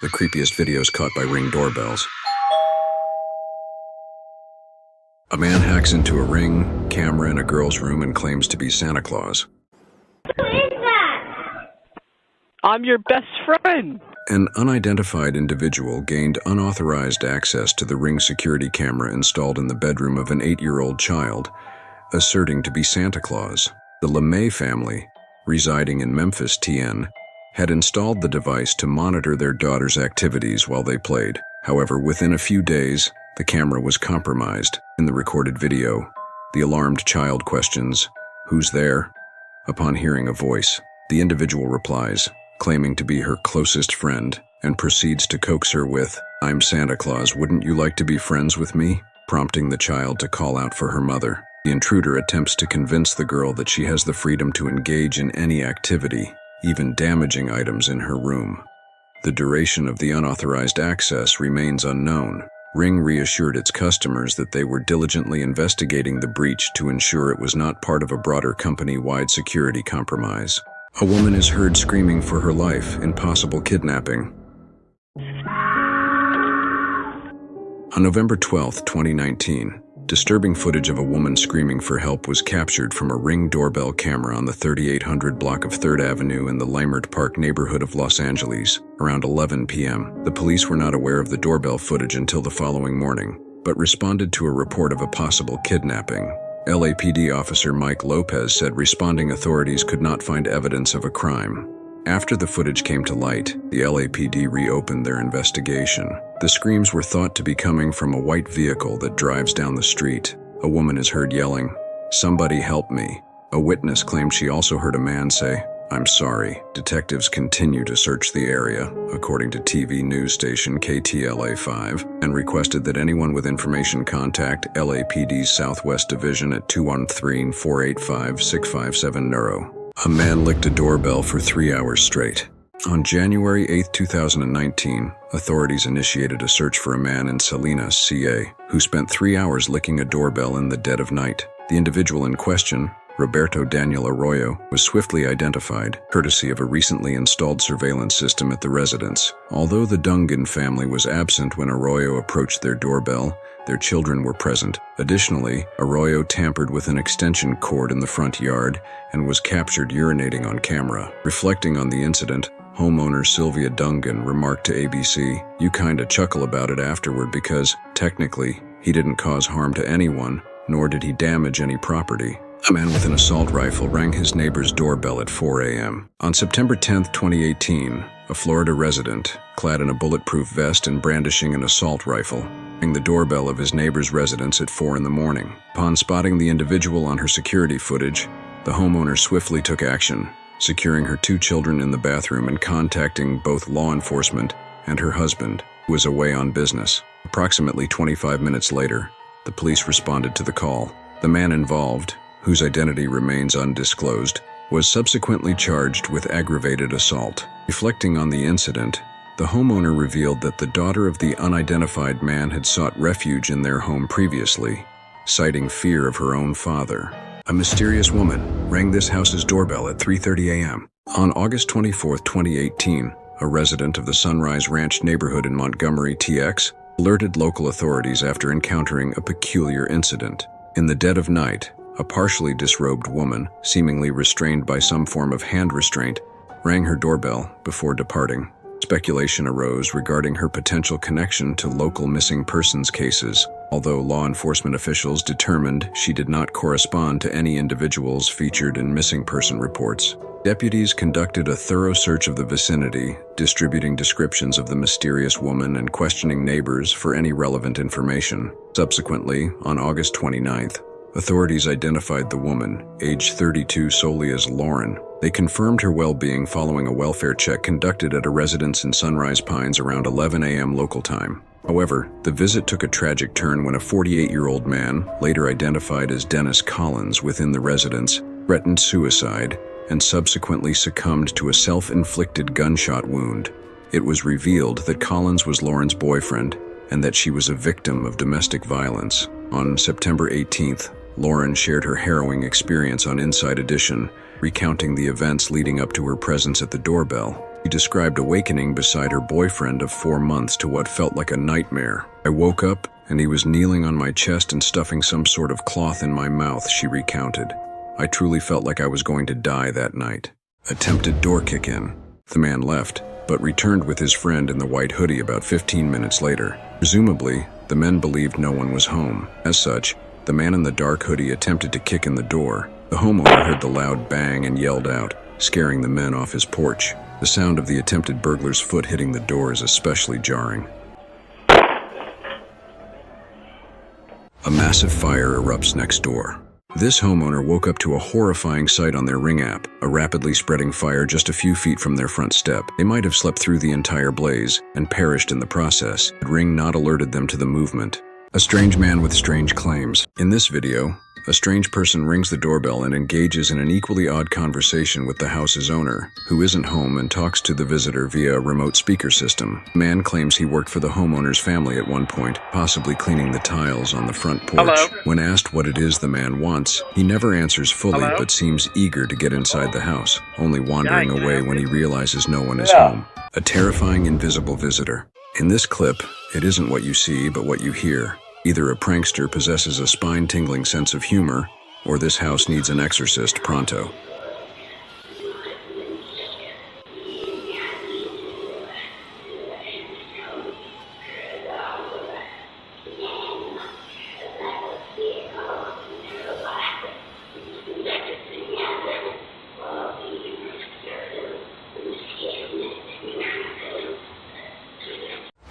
The creepiest videos caught by Ring doorbells. A man hacks into a Ring camera in a girl's room and claims to be Santa Claus. Who is that? I'm your best friend. An unidentified individual gained unauthorized access to the Ring security camera installed in the bedroom of an 8-year-old child, asserting to be Santa Claus. The LeMay family, residing in Memphis, TN, had installed the device to monitor their daughter's activities while they played. However, within a few days, the camera was compromised. In the recorded video, the alarmed child questions, "Who's there?" Upon hearing a voice, the individual replies, claiming to be her closest friend, and proceeds to coax her with, "I'm Santa Claus, wouldn't you like to be friends with me?" prompting the child to call out for her mother. The intruder attempts to convince the girl that she has the freedom to engage in any activity, even damaging items in her room. The duration of the unauthorized access remains unknown. Ring reassured its customers that they were diligently investigating the breach to ensure it was not part of a broader company-wide security compromise. A woman is heard screaming for her life in possible kidnapping. On November 12, 2019, disturbing footage of a woman screaming for help was captured from a Ring doorbell camera on the 3800 block of 3rd Avenue in the Leimert Park neighborhood of Los Angeles, around 11 p.m. The police were not aware of the doorbell footage until the following morning, but responded to a report of a possible kidnapping. LAPD officer Mike Lopez said responding authorities could not find evidence of a crime. After the footage came to light, the LAPD reopened their investigation. The screams were thought to be coming from a white vehicle that drives down the street. A woman is heard yelling, "Somebody help me." A witness claimed she also heard a man say, "I'm sorry." Detectives continue to search the area, according to TV news station KTLA5, and requested that anyone with information contact LAPD's Southwest Division at 213-485-657 Neuro. A man licked a doorbell for 3 hours straight. On January 8, 2019, authorities initiated a search for a man in Salinas, CA, who spent 3 hours licking a doorbell in the dead of night. The individual in question, Roberto Daniel Arroyo, was swiftly identified, courtesy of a recently installed surveillance system at the residence. Although the Dungan family was absent when Arroyo approached their doorbell, their children were present. Additionally, Arroyo tampered with an extension cord in the front yard and was captured urinating on camera. Reflecting on the incident, homeowner Sylvia Dungan remarked to ABC, "You kinda chuckle about it afterward because, technically, he didn't cause harm to anyone, nor did he damage any property." A man with an assault rifle rang his neighbor's doorbell at 4 a.m. On September 10, 2018, a Florida resident, clad in a bulletproof vest and brandishing an assault rifle, rang the doorbell of his neighbor's residence at 4 in the morning. Upon spotting the individual on her security footage, the homeowner swiftly took action, securing her 2 children in the bathroom and contacting both law enforcement and her husband, who was away on business. Approximately 25 minutes later, the police responded to the call. The man involved, whose identity remains undisclosed, was subsequently charged with aggravated assault. Reflecting on the incident, the homeowner revealed that the daughter of the unidentified man had sought refuge in their home previously, citing fear of her own father. A mysterious woman rang this house's doorbell at 3:30 a.m. On August 24, 2018, a resident of the Sunrise Ranch neighborhood in Montgomery, TX, alerted local authorities after encountering a peculiar incident. In the dead of night, a partially disrobed woman, seemingly restrained by some form of hand restraint, rang her doorbell before departing. Speculation arose regarding her potential connection to local missing persons cases, although law enforcement officials determined she did not correspond to any individuals featured in missing person reports. Deputies conducted a thorough search of the vicinity, distributing descriptions of the mysterious woman and questioning neighbors for any relevant information. Subsequently, on August 29th, authorities identified the woman, age 32, solely as Lauren. They confirmed her well-being following a welfare check conducted at a residence in Sunrise Pines around 11 a.m. local time. However, the visit took a tragic turn when a 48-year-old man, later identified as Dennis Collins within the residence, threatened suicide and subsequently succumbed to a self-inflicted gunshot wound. It was revealed that Collins was Lauren's boyfriend and that she was a victim of domestic violence. On September 18th, Lauren shared her harrowing experience on Inside Edition, recounting the events leading up to her presence at the doorbell. He described awakening beside her boyfriend of 4 months to what felt like a nightmare. I woke up, and he was kneeling on my chest and stuffing some sort of cloth in my mouth, she recounted. I truly felt like I was going to die that night. Attempted door kick-in. The man left, but returned with his friend in the white hoodie about 15 minutes later. Presumably, the men believed no one was home. As such, the man in the dark hoodie attempted to kick in the door. The homeowner heard the loud bang and yelled out, scaring the men off his porch. The sound of the attempted burglar's foot hitting the door is especially jarring. A massive fire erupts next door. This homeowner woke up to a horrifying sight on their Ring app, a rapidly spreading fire just a few feet from their front step. They might have slept through the entire blaze and perished in the process, had Ring not alerted them to the movement. A strange man with strange claims. In this video, a strange person rings the doorbell and engages in an equally odd conversation with the house's owner, who isn't home and talks to the visitor via a remote speaker system. The man claims he worked for the homeowner's family at one point, possibly cleaning the tiles on the front porch. Hello? When asked what it is the man wants, he never answers fully Hello? but seems eager to get inside the house, only wandering Yikes. away when he realizes no one is home. A terrifying invisible visitor. In this clip, it isn't what you see but what you hear. Either a prankster possesses a spine-tingling sense of humor, or this house needs an exorcist pronto.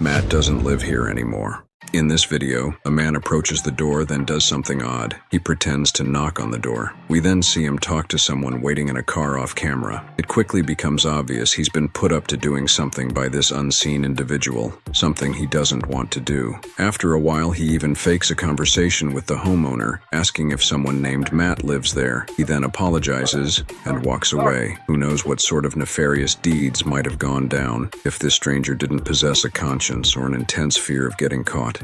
Matt doesn't live here anymore. In this video, a man approaches the door, then does something odd. He pretends to knock on the door. We then see him talk to someone waiting in a car off camera. It quickly becomes obvious he's been put up to doing something by this unseen individual, something he doesn't want to do. After a while, he even fakes a conversation with the homeowner, asking if someone named Matt lives there. He then apologizes and walks away. Who knows what sort of nefarious deeds might have gone down if this stranger didn't possess a conscience or an intense fear of getting caught.